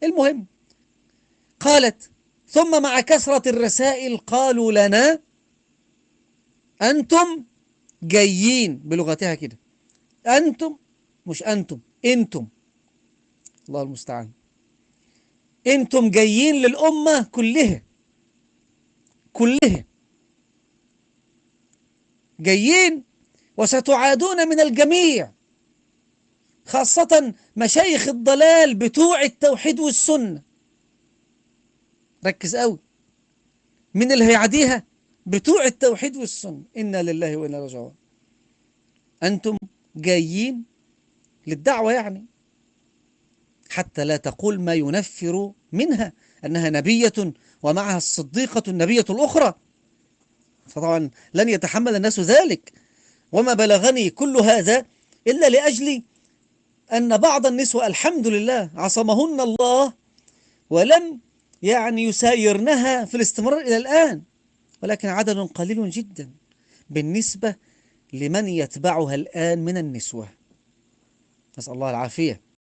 المهم، قالت: ثم مع كثرة الرسائل قالوا لنا أنتم جايين، بلغتها كده، أنتم، مش أنتم، أنتم، الله المستعان، أنتم جايين للأمة كلها، كلها جايين، وستعادون من الجميع، خاصة مشايخ الضلال بتوع التوحيد والسنة. ركز قوي، من اللي هيعديها؟ بتوع التوحيد والسنة. إنا لله وإنا راجعون. أنتم جايين للدعوة يعني، حتى لا تقول ما ينفر منها أنها نبية ومعها الصديقة النبية الأخرى، فطبعا لن يتحمل الناس ذلك. وما بلغني كل هذا إلا لأجل أن بعض النسوة الحمد لله عصمهن الله، ولم يعني يسايرنها في الاستمرار إلى الآن، ولكن عدد قليل جدا بالنسبة لمن يتبعها الآن من النسوة، نسأل الله العافية.